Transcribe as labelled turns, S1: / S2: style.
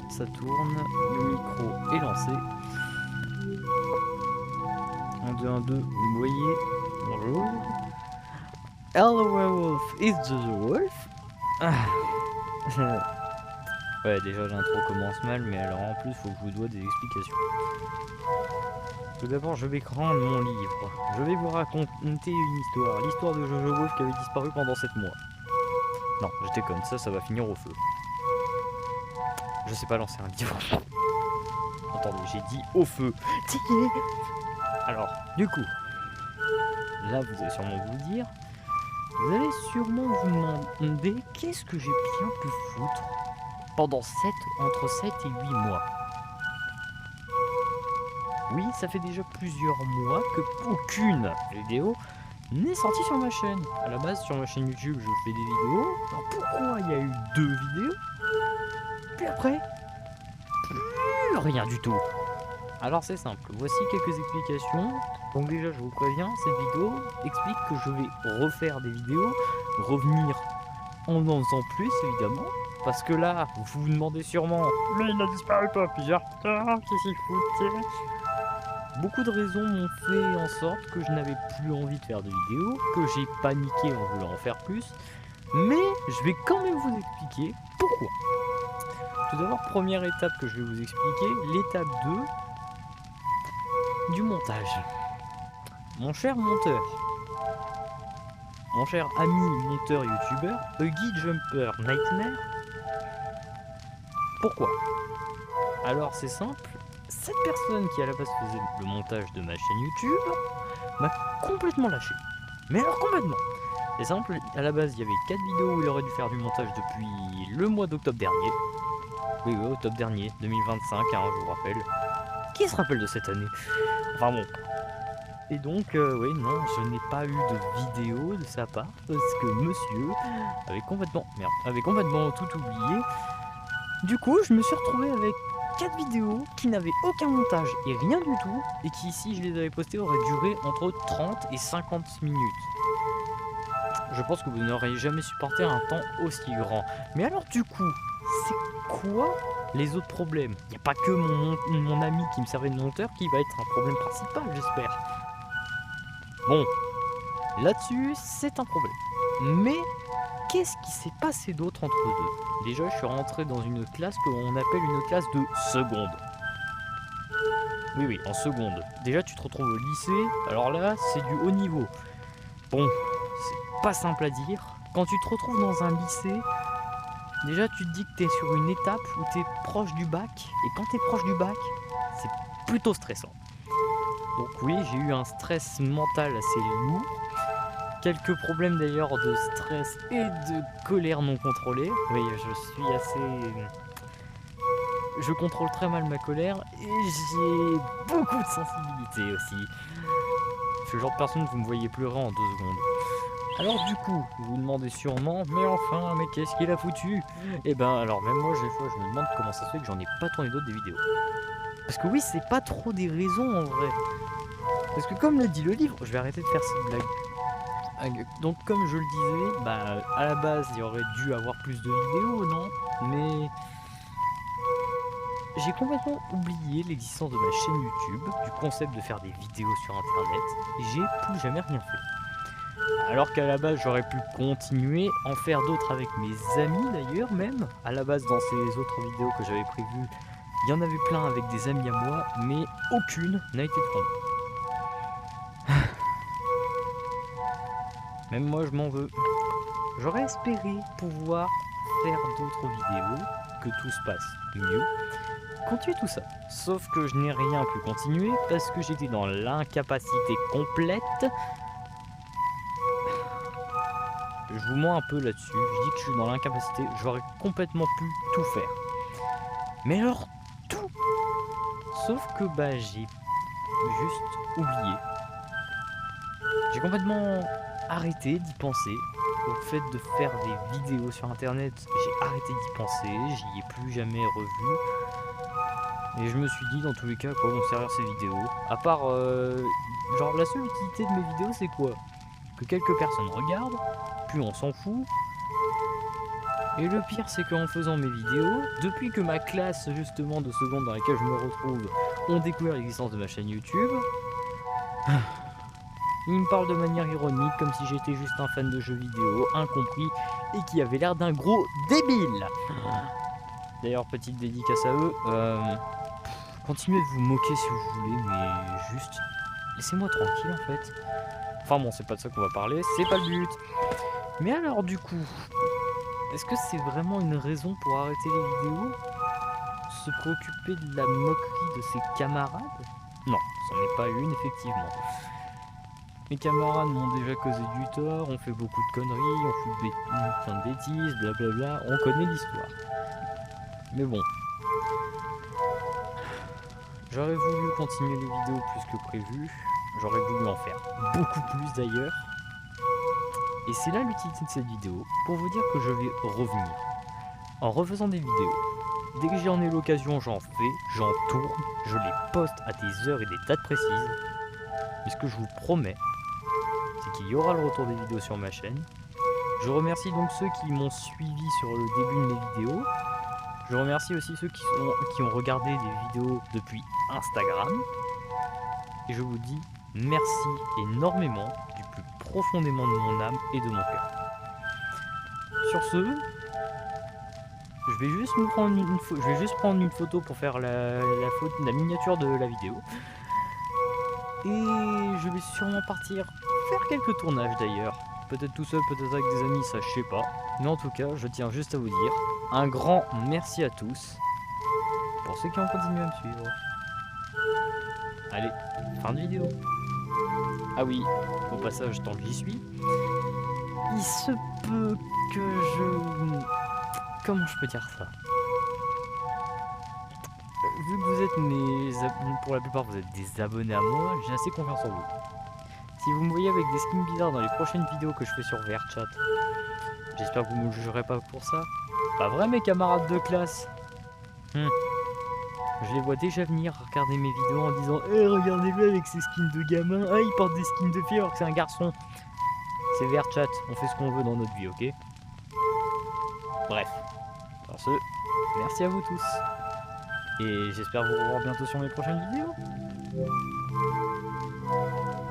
S1: ça tourne, le micro est lancé. 1, 2, 1, 2, vous me voyez? Bonjour. Hello werewolf, it's the wolf. Ah. Ouais, déjà l'intro commence mal, mais alors en plus faut que je vous dois des explications. Tout d'abord, je vais prendre mon livre. Je vais vous raconter une histoire. L'histoire de Jojo Wolf qui avait disparu pendant 7 mois. Non, je déconne, ça va finir au feu. Je sais pas lancer un livre. Attendez, j'ai dit au feu. Alors, du coup, là vous allez sûrement vous dire, vous allez sûrement vous demander qu'est-ce que j'ai bien pu foutre pendant entre 7 et 8 mois. Oui, ça fait déjà plusieurs mois que aucune vidéo n'est sortie sur ma chaîne. À la base, sur ma chaîne YouTube, je fais des vidéos. Alors pourquoi il y a eu 2 vidéos? Puis après, plus rien du tout. Alors c'est simple, voici quelques explications. Donc déjà, je vous préviens, cette vidéo explique que je vais refaire des vidéos, revenir en faisant plus évidemment. Parce que là, vous vous demandez sûrement, mais il n'a disparu pas plusieurs temps, qu'est-ce qu'il fout? Beaucoup de raisons m'ont fait en sorte que je n'avais plus envie de faire de vidéos, que j'ai paniqué en voulant en faire plus, mais je vais quand même vous expliquer pourquoi. Tout d'abord, première étape que je vais vous expliquer, l'étape 2 du montage. Mon cher monteur, mon cher ami monteur youtubeur, Huggy Jumper Nightmare, pourquoi? Alors c'est simple, cette personne qui à la base faisait le montage de ma chaîne YouTube m'a complètement lâché. Mais alors complètement. C'est simple, à la base il y avait 4 vidéos où il aurait dû faire du montage depuis le mois d'octobre dernier. Oui, octobre dernier, 2025, hein, je vous rappelle. Qui se rappelle de cette année? Enfin bon. Et donc, oui, non, je n'ai pas eu de vidéo de sa part parce que monsieur avait complètement tout oublié. Du coup, je me suis retrouvé avec 4 vidéos qui n'avaient aucun montage et rien du tout, et qui, si je les avais postées, auraient duré entre 30 et 50 minutes. Je pense que vous n'auriez jamais supporté un temps aussi grand. Mais alors du coup, c'est quoi les autres problèmes? Il n'y a pas que mon ami qui me servait de monteur qui va être un problème principal, j'espère. Bon, là-dessus, c'est un problème. Mais qu'est-ce qui s'est passé d'autre entre deux? Déjà, je suis rentré dans une classe qu'on appelle une classe de seconde. Oui, en seconde. Déjà, tu te retrouves au lycée, alors là, c'est du haut niveau. Bon, c'est pas simple à dire. Quand tu te retrouves dans un lycée, déjà, tu te dis que t'es sur une étape où t'es proche du bac, et quand t'es proche du bac, c'est plutôt stressant. Donc oui, j'ai eu un stress mental assez lourd. Quelques problèmes d'ailleurs de stress et de colère non contrôlée. Oui, je suis assez... Je contrôle très mal ma colère et j'ai beaucoup de sensibilité aussi. Je suis le genre de personne que vous me voyez pleurer en 2 secondes. Alors du coup, vous vous demandez sûrement, mais enfin, mais qu'est-ce qu'il a foutu? Et ben alors même moi, des fois, je me demande comment ça se fait que j'en ai pas tourné d'autres des vidéos. Parce que oui, c'est pas trop des raisons en vrai. Parce que comme le dit le livre, je vais arrêter de faire cette blague. Donc comme je le disais, bah à la base il y aurait dû avoir plus de vidéos, non? Mais j'ai complètement oublié l'existence de ma chaîne YouTube, du concept de faire des vidéos sur internet, et j'ai plus jamais rien fait. Alors qu'à la base j'aurais pu continuer, en faire d'autres avec mes amis d'ailleurs même. À la base dans ces autres vidéos que j'avais prévues, il y en avait plein avec des amis à moi, mais aucune n'a été tournée. Même moi je m'en veux. J'aurais espéré pouvoir faire d'autres vidéos, que tout se passe mieux, continuer tout ça. Sauf que je n'ai rien pu continuer parce que j'étais dans l'incapacité complète. Je vous mens un peu là-dessus, je dis que je suis dans l'incapacité, j'aurais complètement pu tout faire. Mais alors, tout. Sauf que bah j'ai juste oublié. J'ai complètement arrêté d'y penser. Au fait de faire des vidéos sur internet, j'ai arrêté d'y penser, j'y ai plus jamais revu. Et je me suis dit dans tous les cas à quoi vont servir ces vidéos. À part, genre la seule utilité de mes vidéos c'est quoi? Que quelques personnes regardent, puis on s'en fout. Et le pire, c'est qu'en faisant mes vidéos, depuis que ma classe justement de seconde dans laquelle je me retrouve ont découvert l'existence de ma chaîne YouTube, ils me parlent de manière ironique, comme si j'étais juste un fan de jeux vidéo, incompris, et qui avait l'air d'un gros débile. D'ailleurs, petite dédicace à eux, continuez de vous moquer si vous voulez, mais juste, laissez-moi tranquille en fait. Enfin bon, c'est pas de ça qu'on va parler, c'est pas le but. Mais alors du coup, est-ce que c'est vraiment une raison pour arrêter les vidéos? Se préoccuper de la moquerie de ses camarades? Non, c'en est pas une effectivement. Mes camarades m'ont déjà causé du tort, on fait beaucoup de conneries, on fout plein de bêtises, blablabla, on connaît l'histoire. Mais bon. J'aurais voulu continuer les vidéos plus que prévu, j'aurais voulu en faire beaucoup plus d'ailleurs. Et c'est là l'utilité de cette vidéo, pour vous dire que je vais revenir. En refaisant des vidéos. Dès que j'en ai l'occasion, j'en fais, j'en tourne, je les poste à des heures et des dates précises. Mais ce que je vous promets, c'est qu'il y aura le retour des vidéos sur ma chaîne. Je remercie donc ceux qui m'ont suivi sur le début de mes vidéos. Je remercie aussi ceux qui ont regardé des vidéos depuis Instagram. Et je vous dis merci énormément du plus profondément de mon âme et de mon cœur. Sur ce, je vais juste prendre une photo pour faire la miniature de la vidéo. Et je vais sûrement partir faire quelques tournages d'ailleurs. Peut-être tout seul, peut-être avec des amis, ça je sais pas. Mais en tout cas, je tiens juste à vous dire un grand merci à tous pour ceux qui ont continué à me suivre. Allez, fin de vidéo. Ah oui, au passage, tant que j'y suis, il se peut que je... Comment je peux dire ça? Vu que vous êtes pour la plupart vous êtes des abonnés à moi, j'ai assez confiance en vous. Si vous me voyez avec des skins bizarres dans les prochaines vidéos que je fais sur VRChat, j'espère que vous me jugerez pas pour ça. Pas vrai mes camarades de classe. Je les vois déjà venir regarder mes vidéos en disant hey, regardez-le avec ses skins de gamin, ah il porte des skins de filles alors que c'est un garçon. C'est VRChat, on fait ce qu'on veut dans notre vie, ok? Bref, sur ce, merci à vous tous. Et j'espère vous revoir bientôt sur mes prochaines vidéos.